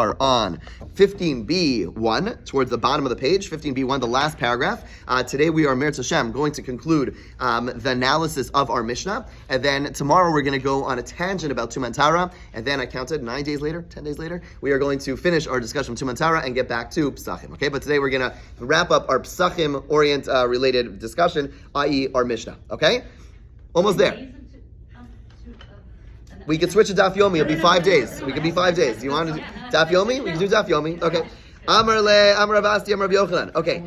are on 15b1 towards the bottom of the page, 15b1, the last paragraph. Today we are, Meretz Hashem, going to conclude the analysis of our Mishnah, and then tomorrow we're going to go on a tangent about Tumantara, and then I counted 10 days later, we are going to finish our discussion of Tumantara and get back to Pesachim, okay? But today we're going to wrap up our Pesachim related discussion, i.e. our Mishnah, okay? Almost there. We could switch to Daf Yomi. It'll be 5 days. We could be 5 days. You want to do Daf Yomi? We can do Daf Yomi. Okay. Amar Rav Asi, Amar Rav Yochanan. Okay.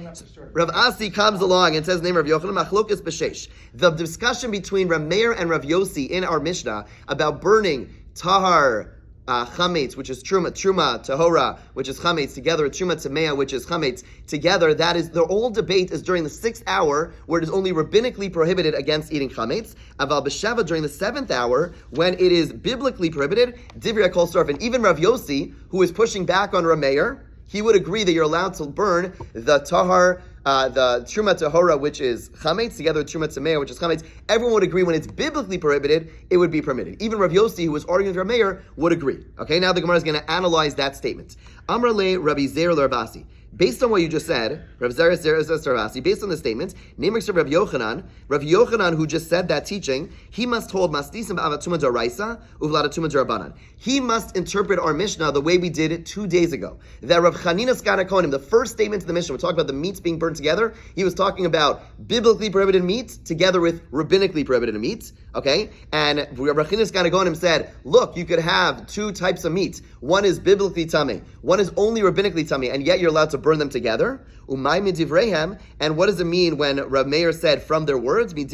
Rav Asi comes along and says the name of Rav Yochanan, Machlokas B'Sheish. The discussion between Rav Meir and Rav Yossi in our Mishnah about burning tahar, chametz, which is truma, tahora, which is chametz, together, truma tamea, which is chametz, together, that is, the whole debate is during the 6th hour, where it is only rabbinically prohibited against eating chametz, aval b'sheva, during the 7th hour, when it is biblically prohibited, divrei kol sarf. And even Rav Yossi, who is pushing back on Rav Meir, he would agree that you're allowed to burn the tahar, the truma tahora, which is chametz, together with truma tamea, which is chametz. Everyone would agree when it's biblically prohibited, it would be permitted. Even Rav Yossi, who was arguing with Rav Meir, would agree. Okay, now the Gemara is going to analyze that statement. Amar le Rabbi Zer Rabasi. Based on what you just said, Rav Zer Rabasi, based on the statement, name Rav Yochanan, who just said that teaching, he must hold masnisim ba'avatuma d'oraisa uvladatuma d'rabanan. He must interpret our Mishnah the way we did it 2 days ago. That Rav Chanina Skana Kohanim, the first statement of the Mishnah, we're talking about the meats being burned together. He was talking about biblically prohibited meats together with rabbinically prohibited meats. Okay, and Rav Chanina Skana Kohanim said, look, you could have 2 types of meat. One is biblically tummy, one is only rabbinically tummy, and yet you're allowed to burn them together. Umay midivrehem, and what does it mean when Rav Meir said from their words? He's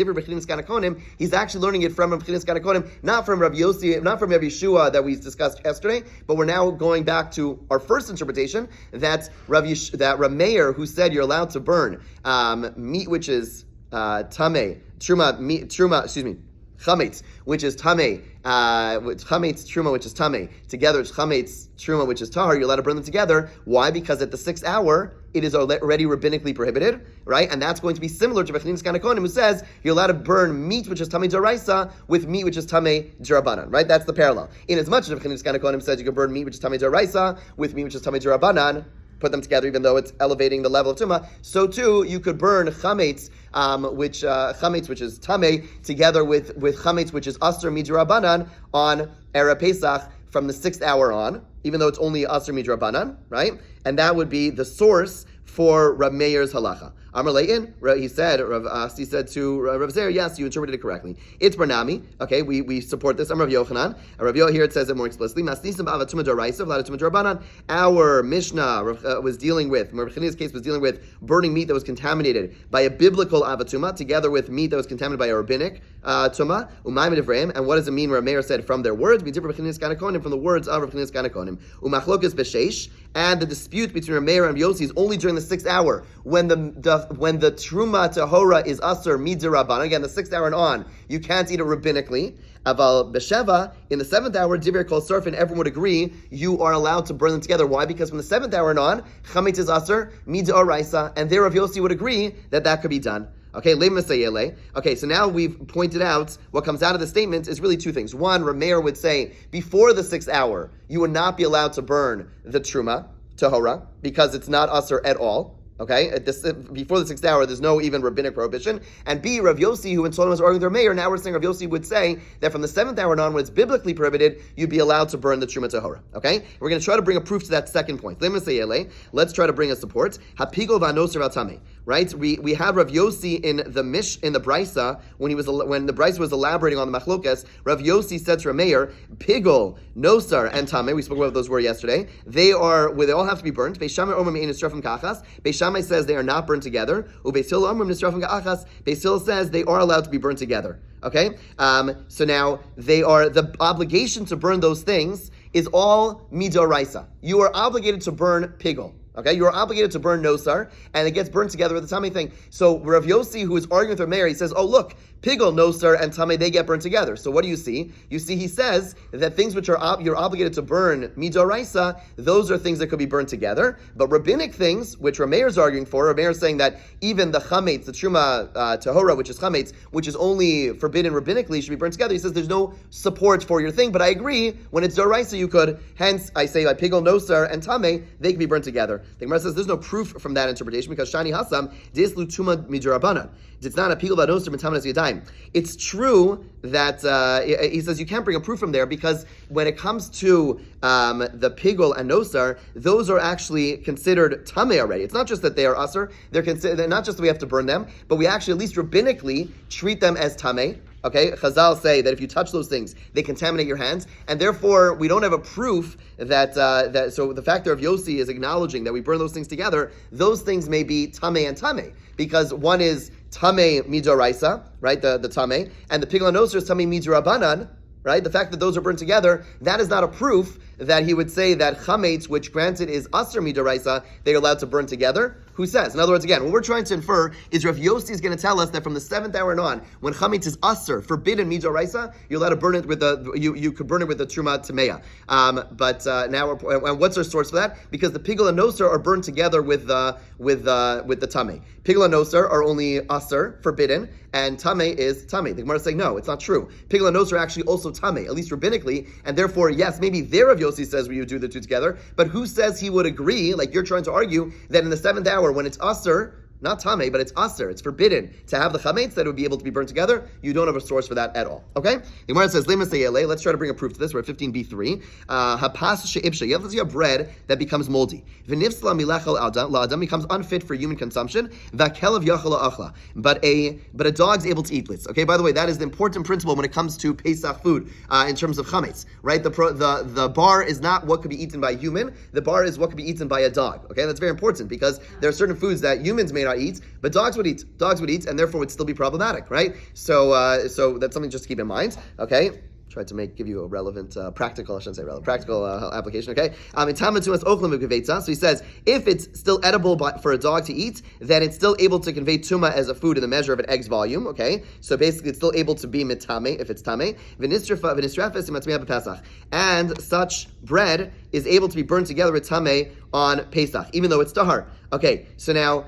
actually learning it from Rav Chanina Skana Kohanim, not from Rav Yossi, not from Rav Yeshua that we discussed yesterday. But we're now going back to our first interpretation that Rav Meir, who said you're allowed to burn meat which is tameh, chametz, which is tameh, chametz truma, which is tameh, together it's chametz truma, which is tahar. You're allowed to burn them together. Why? Because at the 6th hour it is already rabbinically prohibited, right? And that's going to be similar to Rav Chanina Skana Kohanim, who says you're allowed to burn meat which is tameh d'oraisa with meat which is tameh d'rabanan, right? That's the parallel. In as much as Rav Chanina Skana Kohanim says you can burn meat which is tameh d'oraisa with meat which is tameh d'rabanan, put them together, even though it's elevating the level of tumah. So too, you could burn chametz, which is tameh, together with chametz, which is asur midrabanan, on Erev Pesach from the 6th hour on, even though it's only asur midrabanan, right? And that would be the source for Rav Meir's halacha. Amar Lei'in, he said to Rav Zer, yes, you interpreted it correctly. It's Barnami. Okay, we support this. Amar Rav Yochanan. Rav Yochanan here it says it more explicitly. Our Mishnah was dealing with, Rav Chanina's case was dealing with burning meat that was contaminated by a biblical avatuma, together with meat that was contaminated by a rabbinic tuma. And what does it mean? Rav Meir said from their words, from the words of Rav Chanina Skana Kohanim. Umachlokas b'sheish, and the dispute between Rav Meir and Rav Yossi is only during the 6th hour when the truma tahora is asur midrabanan. Again, the 6th hour and on, you can't eat it rabbinically. Aval b'sheva, in the 7th hour, divrei kol sarf, and everyone would agree you are allowed to burn them together. Why? Because from the 7th hour and on, chametz is asur midoraisa, and there Rav Yossi would agree that could be done. Okay, okay, so now we've pointed out what comes out of the statement is really 2 things. One, Rav Meir would say before the 6th hour, you would not be allowed to burn the truma tahora because it's not asur at all. Okay, before the 6th hour, there's no even rabbinic prohibition. And B, Rav Yossi, who in Solomon was arguing with Rav Meir, now we're saying Rav Yossi would say that from the 7th hour on, when it's biblically prohibited, you'd be allowed to burn the truma tahora. Okay, we're going to try to bring a proof to that second point. Let's try to bring a support. Hapigol v'anoser v'tameh. Right, we have Rav Yossi in the Brisa when the Brisa was elaborating on the machlokas. Rav Yossi said to Rav Meir, pigol, nosar, and tameh. We spoke about what those were yesterday. They all have to be burnt. Beis Shammai omrim ein nisrafim kachas. Beis Shammai says they are not burnt together. Ubeis Hillel omrim nisrafim kachas. Beis Hillel says they are allowed to be burnt together. Okay, so now the obligation to burn those things is all midoraisa. You are obligated to burn pigol. Okay, you are obligated to burn nosar, and it gets burned together with the tummy thing. So Rav Yossi, who is arguing with Rav Meir, he says, oh look, pigel, nosar, and tummy, they get burned together. So what do you see? You see, he says that things which are you're obligated to burn midoraisa, those are things that could be burned together. But rabbinic things, which Rav Meir is arguing for, Rav Meir is saying that even the chametz, the truma tahora, which is chametz, which is only forbidden rabbinically, should be burned together. He says there's no support for your thing, but I agree, when it's doraisa, you could. Hence, I say like pigel, nosar, and tame, they can be burned together. The Gemara says there's no proof from that interpretation because Shani Hasam dislu tuma midrabanan. It's not a pigel v'nosar mitamanas yadayim. It's true that he says you can't bring a proof from there because when it comes to the pigel and nosar, those are actually considered tame already. It's not just that they are usher; they're not just that we have to burn them, but we actually, at least rabbinically, treat them as tame. Okay, Chazal say that if you touch those things, they contaminate your hands, and therefore we don't have a proof that So the factor of Yossi is acknowledging that we burn those things together. Those things may be tame and tame because one is tame midoraisa, right? The tame, and the pigel and nosar is tame midorabanan. Right? The fact that those are burned together, that is not a proof that he would say that chametz, which granted is aser midaraisa, they're allowed to burn together. Who says? In other words, again, what we're trying to infer is Rav Yossi is going to tell us that from the 7th hour and on, when chametz is aser, forbidden midaraisa, you're allowed to burn it with you could burn it with the truma tameya. But now, and what's our source for that? Because the pigel and nosar are burned together with the tame. Pigel and nosar are only aser, forbidden, and tame is tame. The Gemara is saying no, it's not true. Pigel and nosar are actually also tame, at least rabbinically, and therefore, yes, maybe there Rav Yossi says you do the two together, but who says he would agree, like you're trying to argue, that in the 7th hour, when it's aser, not tame, but it's aser, it's forbidden to have the chametz that would be able to be burned together. You don't have a source for that at all. Okay? The Gemara says, let's try to bring a proof to this. We're at 15b3. Hapas she'ibsha. You have to see a bread that becomes moldy. V'nifsla milachal la'adam becomes unfit for human consumption. V'kelev yachal la'achla. But a dog's able to eat this. Okay? By the way, that is the important principle when it comes to Pesach food in terms of chametz. Right? The bar is not what could be eaten by a human. The bar is what could be eaten by a dog. Okay? That's very important because there are certain foods that humans may not eat, but dogs would eat. Dogs would eat, and therefore would still be problematic, right? So that's something just to keep in mind. Okay. Tried to give you a relevant, practical application, okay? So he says, if it's still edible for a dog to eat, then it's still able to convey tuma as a food in the measure of an egg's volume, okay? So basically, it's still able to be mitame if it's tame. And such bread is able to be burned together with tame on Pesach, even though it's tahar. Okay, so now,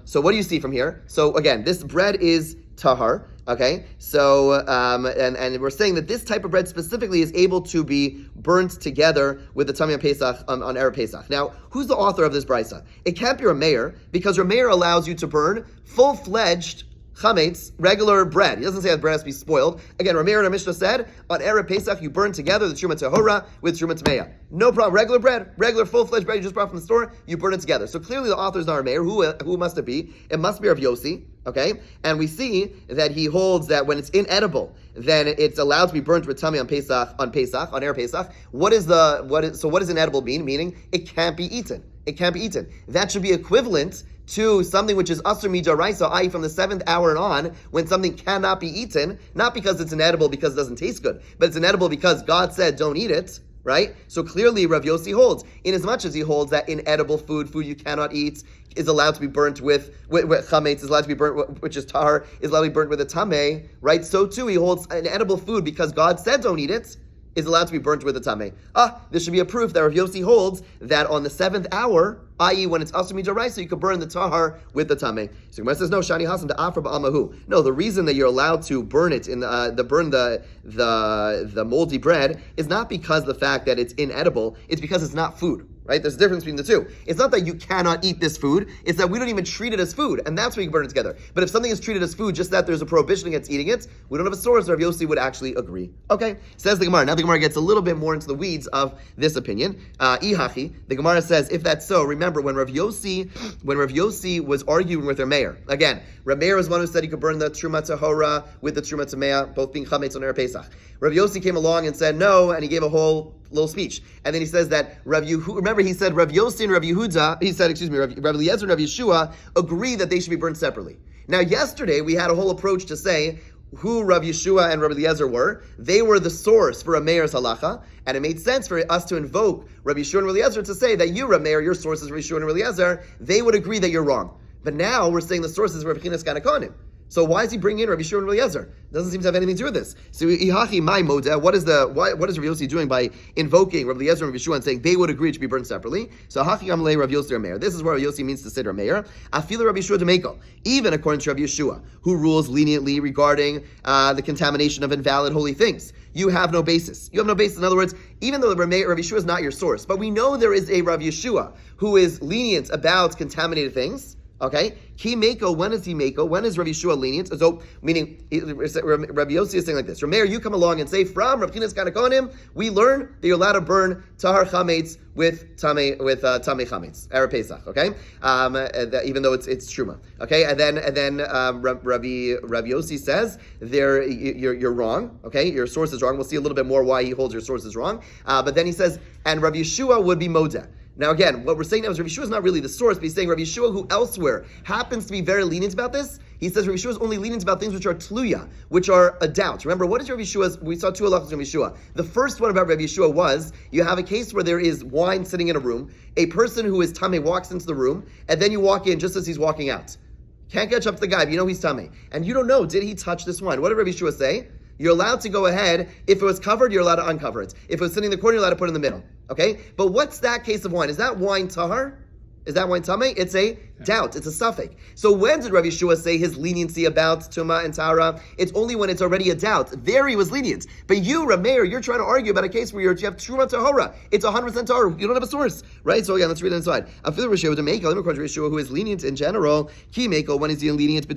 so what do you see from here? So again, this bread is tahar. Okay, so and we're saying that this type of bread specifically is able to be burnt together with the Tamim Pesach on Erev Pesach. Now, who's the author of this brisa? It can't be Rameir because Rameir allows you to burn full-fledged chametz, regular bread. He doesn't say that bread has to be spoiled. Again, Rameir and our Mishnah said on Erev Pesach you burn together the truma tahora with truma tameya. No problem. Regular bread, regular full-fledged bread you just brought from the store, you burn it together. So clearly the author is not Rameir. Who must it be? It must be Rav Yossi. Okay, and we see that he holds that when it's inedible, then it's allowed to be burnt with tummy on Erev Pesach. What does inedible mean? Meaning it can't be eaten. It can't be eaten. That should be equivalent to something which is asur midaraisa, i.e. from the 7th hour and on, when something cannot be eaten, not because it's inedible because it doesn't taste good, but it's inedible because God said don't eat it. Right? So clearly Rav Yossi holds, in as much as he holds that inedible food you cannot eat, is allowed to be burnt with chametz, is allowed to be burnt, which is tar, is allowed to be burnt with a tameh, right? So too he holds an edible food because God said don't eat it, is allowed to be burnt with a tameh. This should be a proof that Rav Yossi holds that on the 7th hour, i.e. when it's asur midaraisa, you could burn the tahar with the tameh. So Gemara says, no, shani hasam to afra ba'almahu. No, the reason that you're allowed to burn it the moldy bread is not because the fact that it's inedible, it's because it's not food. Right? There's a difference between the two. It's not that you cannot eat this food, it's that we don't even treat it as food, and that's why you can burn it together. But if something is treated as food, just that there's a prohibition against eating it, we don't have a source where Rav Yossi would actually agree. Okay, says the Gemara. Now the Gemara gets a little bit more into the weeds of this opinion. Ihachi, the Gemara says, if that's so, remember when Rav Yossi was arguing with Rameir, again, Rameir was one who said he could burn the truma tahora with the truma tameya, both being chametz on Erev Pesach. Rav Yossi came along and said no, and he gave a whole little speech. And then he says that remember he said Rav Yossi and Rav Yehuda, Rav Eliezer and Rav Yeshua agree that they should be burned separately. Now yesterday we had a whole approach to say, who Rav Yeshua and Rav Eliezer were. They were the source for Rav Meir's halacha, and it made sense for us to invoke Rav Yeshua and Rav Eliezer to say that you, Rav Meir, your source is Rav Yeshua and Rav Eliezer. They would agree that you're wrong. But now we're saying the source is Rav Chinas Ganakonim. So why is he bringing in Rabbi Yeshua and Rabbi Eliezer? It doesn't seem to have anything to do with this. So Ihachi my moda. What is Rabbi Yossi doing by invoking Rabbi Eliezer and Rabbi Yeshua and saying they would agree to be burned separately? So Hachi Amlei Rabbi Yossi Meir. This is what Rabbi Yossi means to say Meir. Afila Rabbi Yeshua Demeko. Even according to Rabbi Yeshua, who rules leniently regarding the contamination of invalid holy things. You have no basis. You have no basis. In other words, even though Rabbi Yeshua is not your source, but we know there is a Rabbi Yeshua who is lenient about contaminated things. Okay, Ki Meko, when is he Meko? When is Rabbi Yeshua lenient? So, meaning, Rabbi Yossi is saying like this: Rameir, you come along and say, from Rav Chinas Ganakonim, we learn that you're allowed to burn Tahar Chametz with Tamei Chametz, Erev Pesach. Okay, even though it's Truma. Okay, and then Rabbi Yossi says you're wrong. Okay, your source is wrong. We'll see a little bit more why he holds your source is wrong. But then he says, and Rabbi Yeshua would be Modeh. Now again, what we're saying now is Rabbi Yeshua is not really the source, but he's saying Rabbi Yeshua, who elsewhere happens to be very lenient about this, he says Rabbi Yeshua is only lenient about things which are tluya, which are a doubt. Remember, what is Rabbi Yeshua's? We saw two halachas from Rabbi Yeshua. The first one about Rabbi Yeshua was, you have a case where there is wine sitting in a room, a person who is tamei walks into the room, and then you walk in just as he's walking out. Can't catch up to the guy, but you know he's tamei. And you don't know, did he touch this wine? What did Rabbi Yeshua say? You're allowed to go ahead. If it was covered, you're allowed to uncover it. If it was sitting in the corner, you're allowed to put it in the middle. Okay? But what's that case of wine? Is that wine tahar? Is that wine tamei? It's a doubt. It's a suffix. So when did Rabbi Yeshua say his leniency about Tumah and Tahara? It's only when it's already a doubt. There he was lenient. But you, Rameir, you're trying to argue about a case where you have Truma Tahara. It's 100% Tahara. You don't have a source. Right? So again, let's read it inside. I feel Rabbi Yeshua to make Rabbi Yeshua, who is lenient in general, Ki Meko, when is he lenient?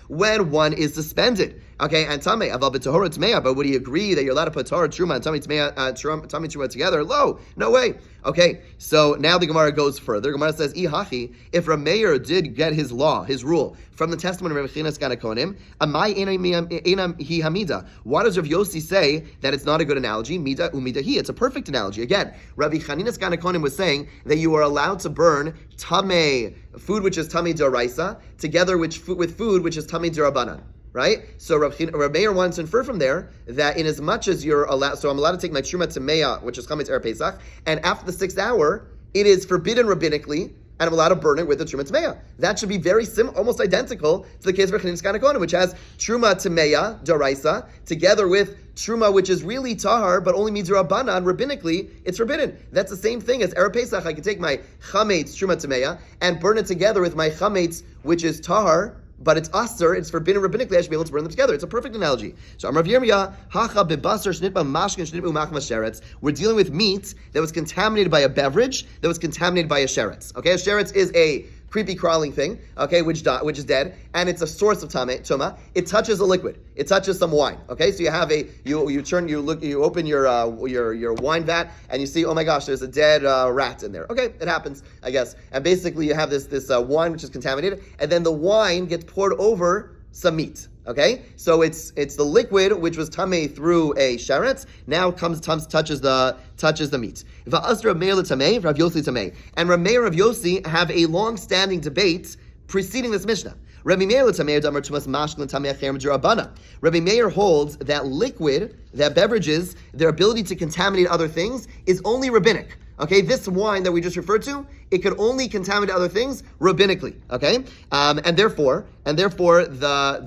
When one is suspended. Okay, and Tamei, Aval B'Tahora Tmeya, but would he agree that you're allowed to put Tahara, Truma, and Tamei Truma together? Lo, no way. Okay, so now the Gemara goes further. Gemara says, Ihachi, if Rameir did get his law, his rule, from the testimony of Rav Chinas Ganakonim, Amai Enam Hi Hamida. Why does Rav Yossi say that it's not a good analogy? Mida Umida Hi. It's a perfect analogy. Again, Rabbi Chinas Ganakonim was saying that you are allowed to burn Tamei, food which is Tamei D'Oraisa, together with food which is Tamei D'Rabanan. Right? So Rav Meir wants to infer from there that in as much as you're allowed, so I'm allowed to take my Truma Tameya, which is Chametz Erev Pesach, and after the 6th hour, it is forbidden rabbinically, and I'm allowed to burn it with the Truma Tameya. That should be very almost identical to the case of Chinas Ganakonim, which has Truma Tameya, D'Oraisa, together with Truma, which is really Tahar, but only means Rabbanan, rabbinically, it's forbidden. That's the same thing as Erev Pesach. I can take my Chametz Truma Tameya and burn it together with my Chametz, which is Tahar, but it's aser, it's forbidden rabbinically, I should be able to burn them together. It's a perfect analogy. So Amar Yirmiyah, Hacha bebasar shnitba mashkin shnitba machma sheretz. We're dealing with meat that was contaminated by a beverage that was contaminated by a sheretz. Okay, a sheretz is a creepy crawling thing, okay, which is dead, and it's a source of tuma. It touches a liquid. It touches some wine. Okay, so you have you open your wine vat, and you see, oh my gosh, there's a dead rat in there. Okay, it happens, I guess. And basically, you have this wine which is contaminated, and then the wine gets poured over some meat. Okay, so it's the liquid which was tamei through a sheretz now touches the meat. Va'asra Meir l'tamei, Rav Yossi tamei, and Rav Meir and Rav Yossi have a long-standing debate preceding this Mishnah. Rabbi Meir l'tamei damar tumas mashkin l'tamei acher m'derabana. Rabbi Meir holds that liquid, that beverages, their ability to contaminate other things is only rabbinic. Okay, this wine that we just referred to, it could only contaminate other things rabbinically. Okay, and therefore the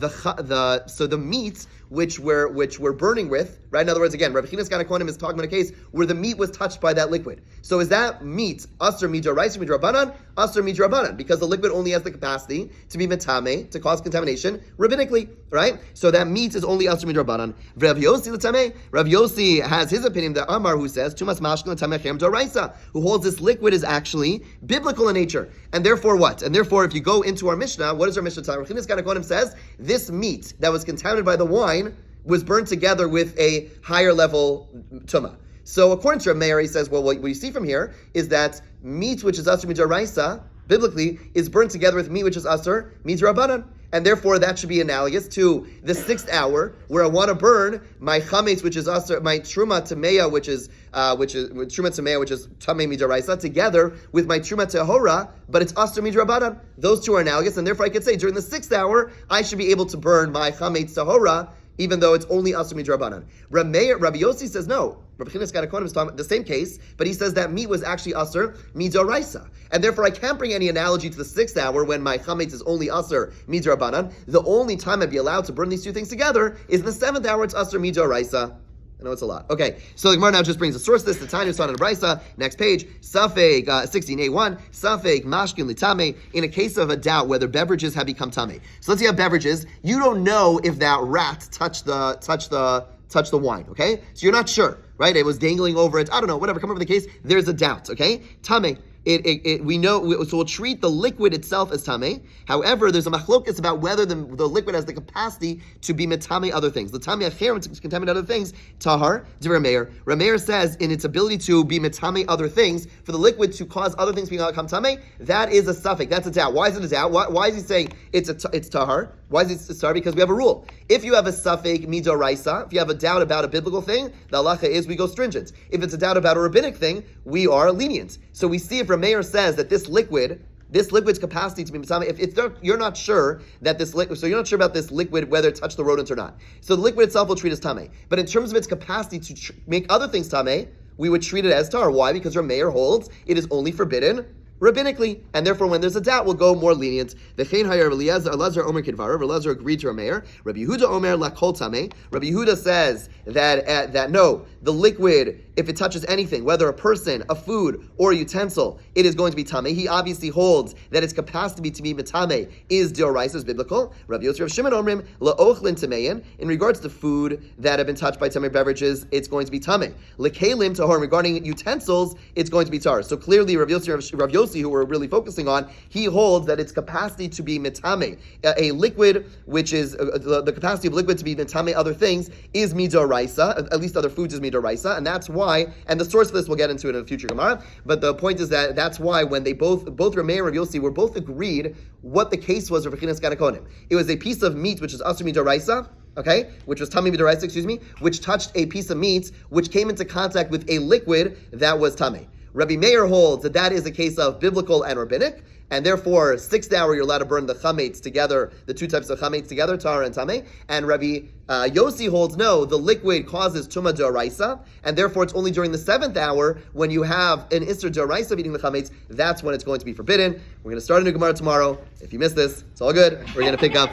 meat which we're burning with, right? In other words, again, Rabbi Chinas Ganakonim is talking about a case where the meat was touched by that liquid. So is that meat aser midrabanan, midrabanan, aser midrabanan? Because the liquid only has the capacity to be metame, to cause contamination rabbinically, right? So that meat is only aser midrabanan. Rav Yossi l'tamei. Rav Yossi has his opinion, that Amar, who says tumas mashkin l'tamei chem d'oraisa, who holds this liquid is actually biblical in nature, and therefore what? And therefore, if you go into our Mishnah, what does our Mishnah tell? Rav Chinas Ganakonim says this meat that was contaminated by the wine was burned together with a higher level tumah. So according to Meir, he says, well, what we see from here is that meat which is asur midaraisa, biblically, is burned together with meat which is asur midrabanan. and therefore that should be analogous to the 6th hour, where I want to burn my chametz, which is aser, my truma tameya, which is truma tameya, which is tamei midaraisa, together with my truma tehora, but it's aser midrabanan. Those two are analogous, and therefore I could say during the 6th hour I should be able to burn my chametz tahora, even though it's only aser midrabanan. Rabbi Yossi says no. Rabbi Chinas Gadakonim is talking about the same case, but he says that meat was actually aser midoraisa, and therefore I can't bring any analogy to the 6th hour when my chametz is only aser midrabanan. The only time I'd be allowed to burn these two things together is in the 7th hour. It's aser midoraisa. I know it's a lot. Okay, so the Gemara now just brings a source list. The Tanya Son and Brisa. Next page, Safek 16a1. Safek mashkin litame. In a case of a doubt whether beverages have become tame. So let's say you have beverages. You don't know if that rat touched the wine. Okay, so you're not sure, right? It was dangling over it. I don't know. Whatever. Come over the case. There's a doubt. Okay, tame. We know, so we'll treat the liquid itself as tamei. However, there's a machlokas about whether the liquid has the capacity to be metame other things. The tamei acher, to contaminate other things, tahar, divrei Meir. Rameir says in its ability to be metame other things, for the liquid to cause other things to become tamei, that is a suffix. That's a doubt. Why is it a doubt? Why is he saying it's tahar? Why is it tahar? Because we have a rule. If you have a suffix midoraisa, if you have a doubt about a biblical thing, the halacha is we go stringent. If it's a doubt about a rabbinic thing, we are lenient. So we see if Rameir says that this liquid's capacity to be mitame, if you're not sure that this liquid, so you're not sure about this liquid whether it touched the rodent or not. So the liquid itself will treat as tame. But in terms of its capacity to make other things tame, we would treat it as tar. Why? Because Rameir holds it is only forbidden rabbinically, and therefore when there's a doubt, we'll go more lenient. V'chein hayar Elazar Omer Kidvara. Elazar agreed to Rameir. Rabbi Yehuda Omer lakol tamei. Rabbi Yehuda says that no, the liquid, if it touches anything, whether a person, a food, or a utensil, it is going to be tamei. He obviously holds that its capacity to be metame is deoraisa, is biblical. Rabbi Yosef Rav Shimon Omrim laochlin tamein. In regards to food that have been touched by tamei beverages, it's going to be tamei. Lekalim tahor. Regarding utensils, it's going to be tar. So clearly, Rav Yossi, who we're really focusing on, he holds that its capacity to be metame, a liquid which is the capacity of liquid to be metame other things, is midoraisa. At least other foods is midoraisa, and that's why. And the source of this we'll get into it in a future Gemara. But the point is that that's why when they both Rameir and Rav Yossi were both agreed what the case was of Rechinas Gadakonim. It was a piece of meat which is aser midoraisa. Okay, which was tamei midoraisa, which touched a piece of meat which came into contact with a liquid that was tamei. Rabbi Meir holds that is a case of biblical and rabbinic, and therefore 6th hour you're allowed to burn the chametz together, the two types of chametz together, tar and tamei. And Rabbi Yossi holds no, the liquid causes tuma d'oraisa, and therefore it's only during the 7th hour when you have an isser d'oraisa of eating the chametz, that's when it's going to be forbidden. We're going to start a new Gemara tomorrow. If you missed this, it's all good. We're going to pick up.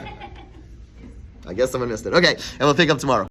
I guess someone missed it. Okay, and we'll pick up tomorrow.